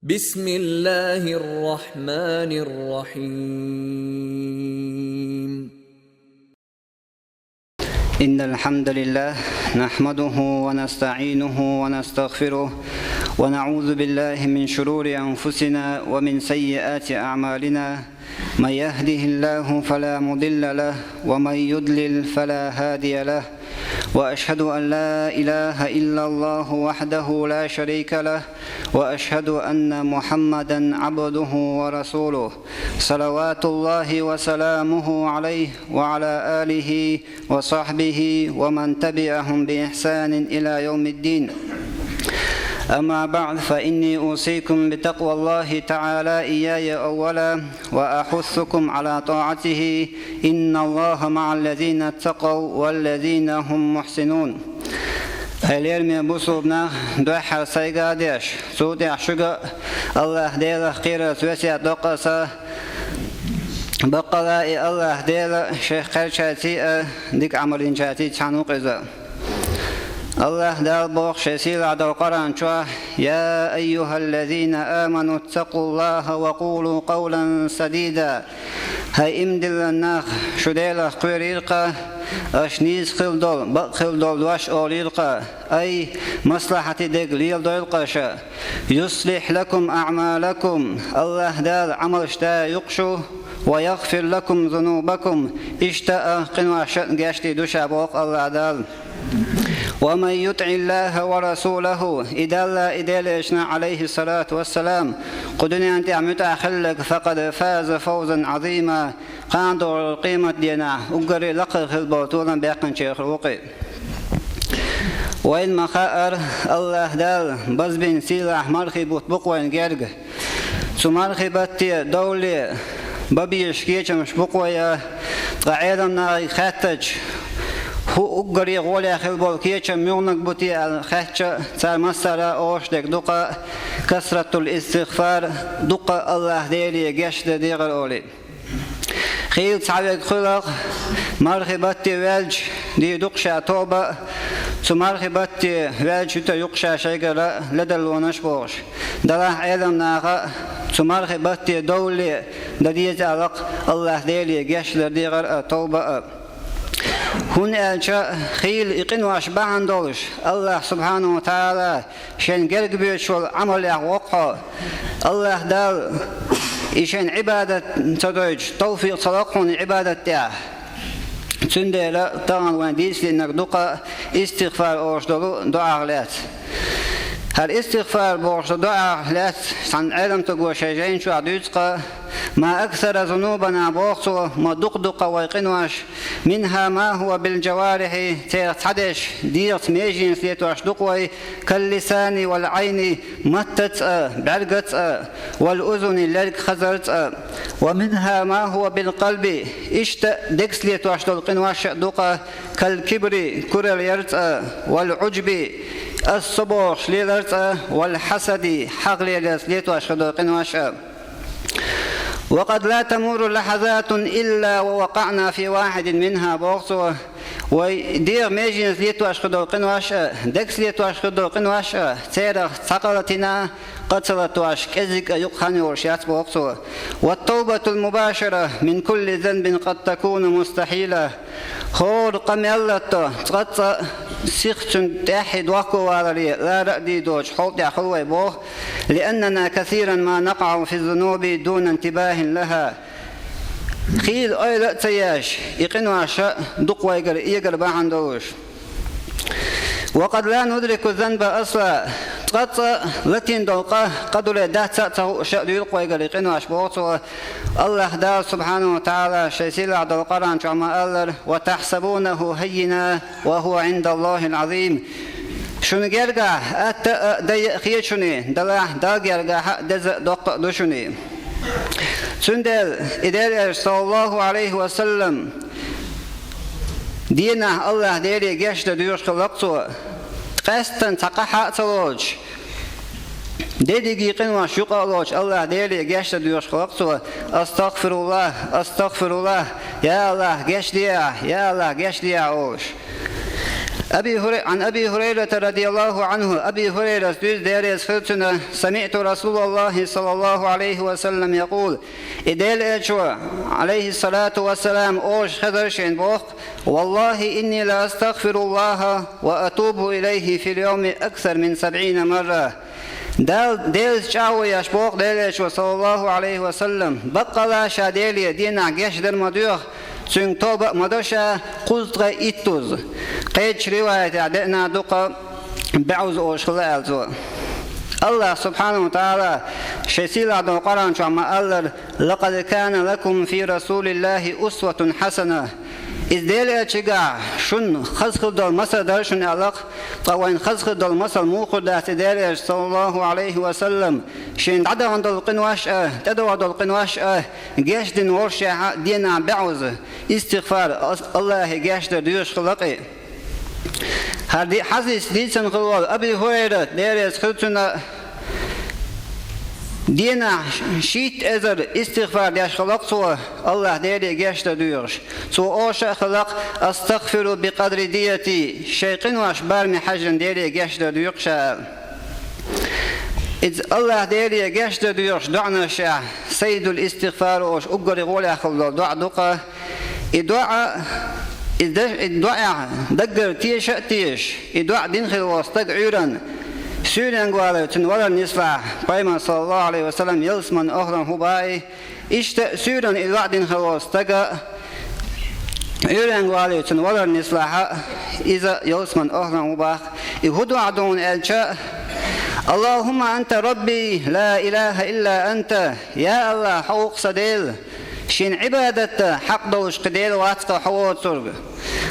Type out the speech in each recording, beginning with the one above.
بسم الله الرحمن الرحيم. إن الحمد لله نحمده ونستعينه ونستغفره ونعوذ بالله من شرور أنفسنا ومن سيئات أعمالنا. من يهده الله فلا مضل له ومن يضلل فلا هادي له، وأشهد أن لا إله إلا الله وحده لا شريك له، وأشهد أن محمدًا عبده ورسوله صلوات الله وسلامه عليه وعلى آله وصحبه ومن تبعهم بإحسان إلى يوم الدين. أما بعد، فإني أوصيكم بتقوى الله تعالى إياي أولا، وأحثكم على طاعته. إن الله مع الذين اتقوا والذين هم محسنون. Ellerimi bu subna duhar saygadaş suudi aşıga Allah deyla khira süvesiya doqasa baqala Allah deyla şeyh qarçati dik amalin çati çanuqza الله دال بوق شسيل عدو قران شوه يا أيها الذين آمنوا اتقوا الله وقولوا قولا سديدا. هاي امدل الناخ شديلا قويريلقا أشنيز خلدول واش أوليلقا أي مصلحة دقليل دولقاشا يصلح لكم أعمالكم. الله دال عمل شتا يقشو ويغفر لكم ذنوبكم اشتاء قنوا قاشتي دوشا بوق الله دال. ومن يطع الله ورسوله إدالة عليه الصلاة والسلام قدني أنت عمت أخلك فقد فاز فوزا عظيما. قاندور القيمة دينا أقري لقر البوطولا بيقن شيخ الوقي وإن مخائر الله دال بزبين سيلاح مرخي بطبق وين جرق سمرخي باتي دولي ببيش كيش مش بقوية قاعدة ناري خاتج هو أقري غولي خلبول كيتش ميونك بوتي الخاتش صار مسألة أوشدك دقة كسرة الاستغفار دقة الله ديلي جشد ديغر أولي خيل صعبك خلق مرخبتي والج دي دقشة توبة سمرخبتي والج يقشة شجرة لدل ونشبوش دلاح علم ناغا سمرخبتي دولي دديت علق الله ديلي جشد ديغر توبة هون ألشا خيل إقن واشبعن دولش الله سبحانه وتعالى شن قرق بيشول عمل يحوقها الله دال إشان عبادة تدوج توفيق صلاقون عبادة تاه تندي لا طبعا وين ديس لأنك دقة استغفار أوش دعاء غلات هالاستغفار بوش دعاء غلات عن علم تقوى شيئين شو عدوتقى ما أكثر ذنوبنا بوقته ما دقدق ويقنواش منها ما هو بالجوارح تحدش ديرت ميجين سليتواش دقوي كاللسان والعين متت بعرقت والأذن للك خزرت ومنها ما هو بالقلب اشت دكس ليتواش دقنواش دقة كالكبر كرل يرت والعجب الصبوش ليرت والحسد حق ليتواش دقنواش. وقد لا تمر لحظات إلا ووقعنا في واحد منها بوقته ويدير ميجين ليتواش خدو قنواشا دكس ليتواش خدو قنواشا تيرخ ثقلتنا قتلت واش كزك يقخني ورشات بوقته. والتوبة المباشرة من كل ذنب قد تكون مستحيلة خور قميلته تغطى سيختن تحد وقو على لا رأدي دوج حوط يحلوي بوه لأننا كثيرا ما نقع في الذنوب دون انتباه لها. خيل أيلا تياش يقنوا شاء دقوا يقر باعن دوش. وقد لا ندرك الذنب أصلا تغطى لتين دلقه قدر دات شاء يلقوا يقنوا أشبوطه. الله دار سبحانه وتعالى شيسيل عبد القرآن شعما ألر وتحسبونه هينا وهو عند الله العظيم. شنو جرجع دي خيشني دلا جرجع دز دق دشني سندل إدار صلى الله عليه وسلم دينا الله ديري جشت ديوش خلقته قستن تقحى تلوج ديدي قنوا شقالوج الله ديري جشت ديوش خلقته أستغفر الله يا الله جشت يا الله جشت يا أوش عن أبي هريرة رضي الله عنه أبي هريرة ديريس خلتنا سمعت رسول الله صلى الله عليه وسلم يقول إديل إجوى عليه الصلاة والسلام أوش خضرشين بوق والله إني لا أستغفر الله وأتوب إليه في اليوم أكثر من 70 مرة ديل شاوي يشبوق ديل إجوى صلى الله عليه وسلم بقلا شاديلي دينا جيش در مدوخ سن توبة مدوشة قلت إتوز قيتش رواية عدنا دقة بعوز أوش خلالزو الله سبحانه وتعالى شسيل عدو قرآن شو عما قال لقد كان لكم في رسول الله أسوة حسنة إذ ديل أتشجع شن خزخ دول مصر درشن علاق طوين خزخ دول مصر موقع دات ديل صلى الله عليه وسلم شين عدا عند القنواش تدو عند القنواش جيش دين ورشة دينا بعوز استغفار الله جيش ديوش خلقي هذه حديث ديسن خلال أبي هريرة ديل خلتنا دينا شيت ازر استغفار داش خلق سو الله ديري جاشت ديورش سو اوش خلق استغفر بقدر ديتي شيقين واش بارمي حجن ديري جاشت ديوقش إذ الله ديري جاشت ديورش دعنا شا سيد الاستغفار اوش اقري غولا خلال دعا دقا الدعاء دقر تيش الدعاء دين خلواس تقعيرا سوريان قالوا تنولا نسلا قيما صلى الله عليه وسلم يلسمن أهلا هباي إشت سوريان الوعد خلاص تجا سوريان قالوا تنولا نسلا إذا يلسمن أهلا هباي يهدوا عدون الشاء اللهم أنت ربي لا إله إلا أنت يا الله حوق صديل شين عبادة حق دوش قديل واتق حوات سرق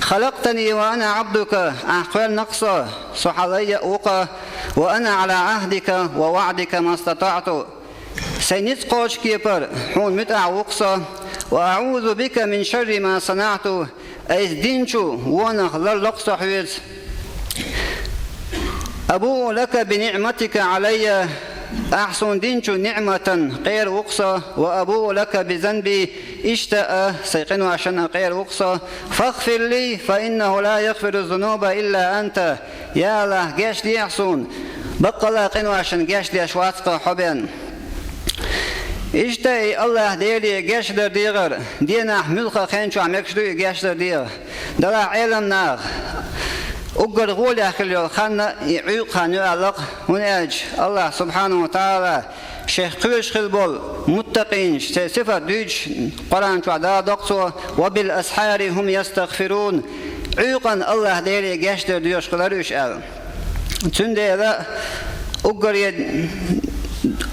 خلقتني وأنا عبدك أحقال نقصة صحالي أوقا وأنا على عهدك ووعدك ما استطعت سينتقوش كيبر حون متع وقصة وأعوذ بك من شر ما صنعت أيز دينشو وانا خلال لقصة حويت أبو لك بنعمتك علي أحسن دينشو نعمة غير وقصة وأبو لك بذنبي اشتاء سيقن عشان غير وقصة فاغفر لي فإنه لا يغفر الذنوب إلا أنت يا الله جاش دي أحسن بقى لا قن عشان جاش دي أشواتك حبين اشتاء الله ديري جاش در ديغر دينا ملخا خينشو عميكش دو جاش در ديغ دلا علم ناغ أقر غول أخلي خان يعيق خان يعلق هناج الله سبحانه وتعالى شيخ قوش خلبول متقين صفة دوج قرآن شعدا دقصوا وبالأسحار هم يستغفرون عيقا الله ديري جاشدر ديوش قلروش أل تندي لا أقر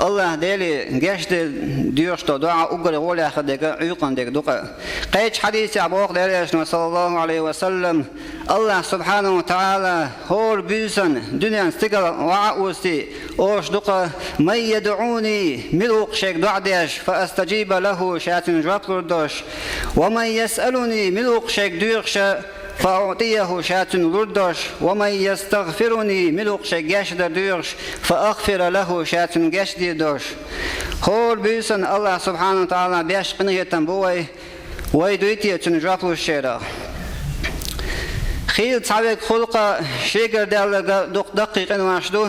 الله ديلي جاشدر ديوش دعاء أقر غول أخلي عيقا ديك دقا قيش حديث أبوك ديري صلى الله عليه وسلم الله سبحانه وتعالى هور بيسن دنيا استقل وعوستي اوش دقا من يدعوني ملوق شيك دعديش فاستجيب له شاتن جواب لردوش ومن يسألني ملوق شيك ديوخش فأعطيه شاتن لردوش ومن يستغفرني ملوق شيك جاشدر ديوخش فأغفر له شاتن جاشدي دوش هور بيسن الله سبحانه وتعالى بيش قنية تنبوي ويدويتي تنجواب للشيرا خيل تعبك خلقة شيء دال دقيقة واشدو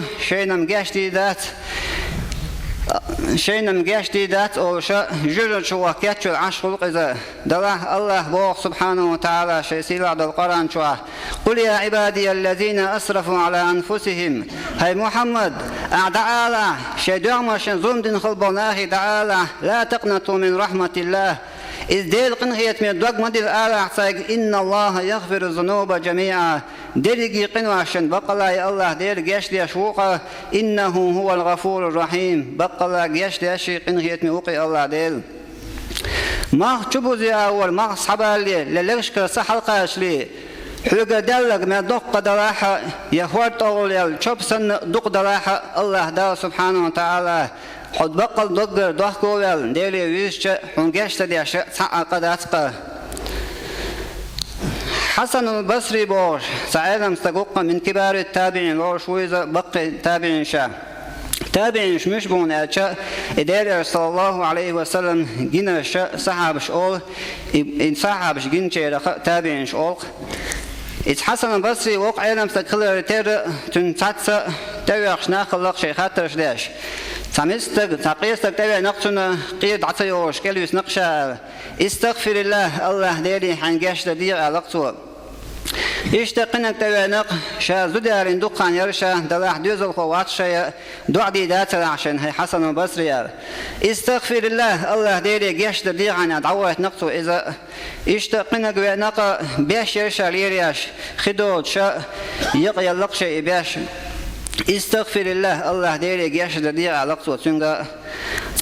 شيء نمجاشتي ذات أو شيء جرد شو وكيت العش خلق إذا دله الله بوق سبحانه وتعالى شيء سيل عبد القرآن شو قل يا عبادي الذين أسرفوا على أنفسهم هاي محمد تعالى شيء دعم شيء ظلم دين خلبناه تعالى لا تقنطوا من رحمة الله إذ ديل قنهيت من الدوق مدل آلة إن الله يغفر الذنوب جميعا ديل قنواشن بقلا الله ديل جاش دي أشوقه إنه هو الغفور الرحيم بقلا جاش دي أشي قنهيت من وقي الله ديل ما تشبو زي أول ما أصحابها لي للغشك سحلقاش لي حلقة دلق ما دق دلاحة يهوات أول شب سن دق دلاحة الله دا سبحانه وتعالى حد بقل دقر دهكوال ديلي ويش حنجشت دي أشياء قداتك حسن البصري بوش سعيدا مستقوق من كبار التابعين بوش ويزا بقي تابعين شا تابعين مش بون أشياء إدارة صلى الله عليه وسلم جينا شا صحابش أول إن صحابش جين شيء تابعين أول إذ حسن البصري وقع لم تكلر تر تنساتس تويخ ناخلق شيء خاطر شداش سامستك تقيستك توي نقصنا قيد عطيوش كلوس نقشة استغفر الله ديري حنجاش تدير علاقته اشتقنك توانق شا زدارين دقان يرشا دلاح دوزل خوات شيء دعدي دات عشان هي حسن البصري استغفر الله ديري جاش تدير عن دعوة نقصه إذا اشتقنك ونق بيش يرشا ليرياش خدود شا يقي اللقشة بيش استغفر الله ديري جاش تدير علاقته تنقى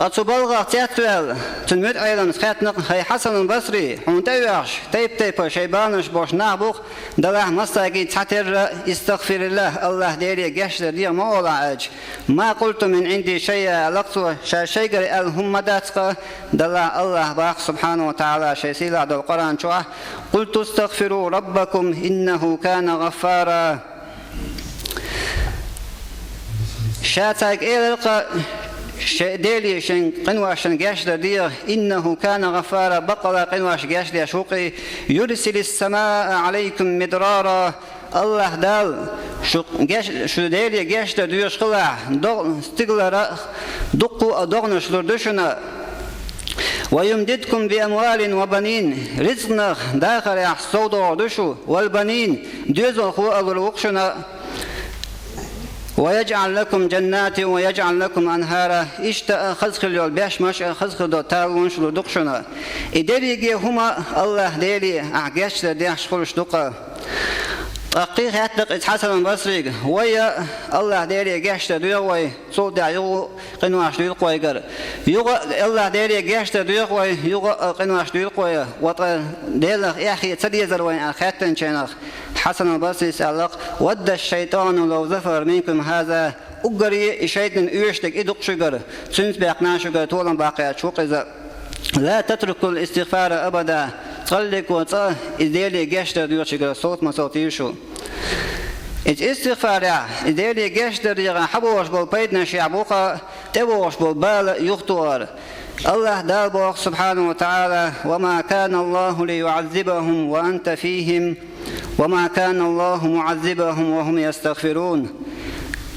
أتصبلغ تياتوال تنمت أيضا خاتنق هي حسن البصري حنتويش تيب شيبانش بوش نابوخ دلاح مستاقي تحتر استغفر الله ديري جاش تدير مولا عاج ما قلت من عندي شيء علاقته شيء الهم داتق دلاح الله باق سبحانه وتعالى شيء سيلا دو القرآن شوه قلت استغفروا ربكم إنه كان غفارا شاتك إلقى ديلي شن قنواش جاش دير إنه كان غفارا بقرة قنواش جاش دي شوقي يرسل السماء عليكم مدرارا الله دال شو ديلي جاش دير شقلا استقلر دقوا أدغنش لردشنا ويمددكم بأموال وبنين رزقنا داخل يحصود عدشو والبنين دوزن خو الوقشنا ويجعل لكم جنات ويجعل لكم أنهارا اشتاء خزخ اليول بيش مش خزخ دو تاغونش لدقشنا إدريجي هما الله ديلي أعجاش لديش خلش دقا أقيق يتلق إتحسن البصري ويا الله ديلي جاش تدوي صوت يو قنواش ديلقوي قر يو الله ديلي جاش تدوي يو قنواش ديلقوي وط ديلق يا أخي تدي زروين أخاتن شنخ حسن البصري سألق ود الشيطان لو ظفر منكم هذا أجري الشيطان يشتك إدق شجر سنس بيقنا شجر طولا باقي شوق إذا لا تتركوا الاستغفار أبدا تقلق وطا إديلي جاشتر يوشيغر صوت ما صوت يشو الاستغفار إديلي جاشتر يغا حبوش بالبيتنا شعبوقا تبوش بالبال يخطور الله دابوخ سبحانه وتعالى وما كان الله ليعذبهم وأنت فيهم وما كان الله معذبهم وهم يستغفرون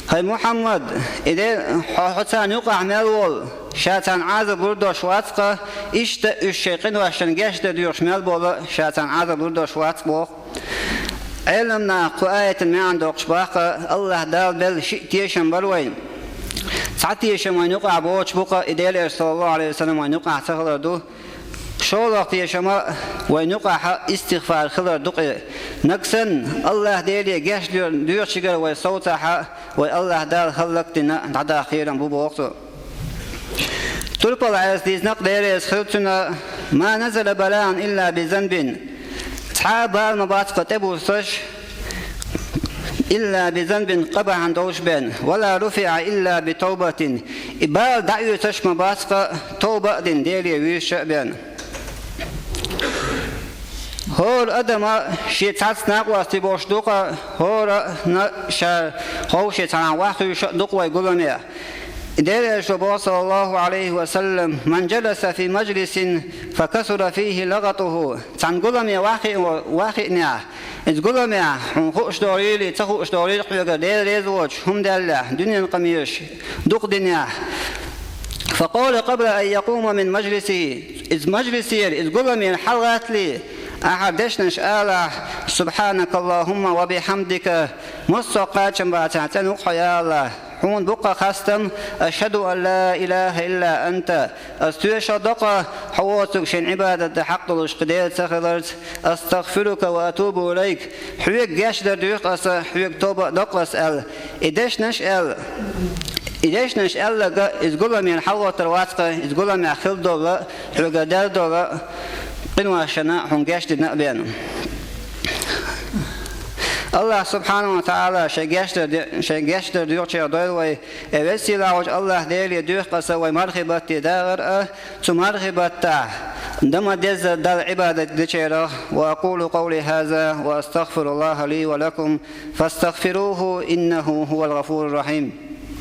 هاي محمد إذا حسان يقع مالول شاتان عذب بردو شواتقة إشت الشيقين واشتن جاشت ديوش مالبول شاتان عذب بردو شواتقة علمنا قآية ما عندك شباقة الله دال بل شئتيشن بروين ساعتيشن وين يقع بوش بقى إدالي صلى الله عليه وسلم وين يقع سخلر دو شولق تيشما وين يقع استغفار خلر دقي نقصن الله ديلي جاش ديوش شجر وصوتها والله دال خلقتنا عدا خيرا بوقته تلقى العزيز نقدر خلتنا ما نزل بلاء إلا بذنب صحاب المبات كتبوا صش إلا بذنب قبع عن دوش بين ولا رفع إلا بتوبة إبال دعوة تش مبات توبة دين ديلي ويش بين هور أدم شيتات نقوى تبوش دوقة هور نشر هو شيتان واحد دوقة يقولون دير الشباب صلى الله عليه وسلم من جلس في مجلس فكثر فيه لغطه تنقول يا واحد نيا تقول يا خوش دوريلي تخوش دوريل قيقة دير يزوج هم دلله دنيا قميش دوق دنيا فقال قبل أن يقوم من مجلسه إذ مجلسي إذ قل من حلقات لي أحدشنش آله سبحانك اللهم وبحمدك مستقات شمباتعتن وقيا الله حون بقى خستم أشهد أن لا إله إلا أنت أستشهدك حواتك شن عبادة حق الاشقدير تخلرت أستغفرك وأتوب إليك حويك جاش دردوك أسا حويك توبة دقلس أل إدش نشأل إدش نشأل لك إذقل من حوات الواتقة إذقل من خل دولة حويك دار دولة قنوة شناء حون جاش دنقبين الله سبحانه وتعالى شجاشتر ديوتشي دوي وسيلا وج الله ديلي ديوخ قصا ومرحبت داغر تمرحبت دم دز دل عبادة ديشيرا وأقول قولي هذا وأستغفر الله لي ولكم فاستغفروه إنه هو الغفور الرحيم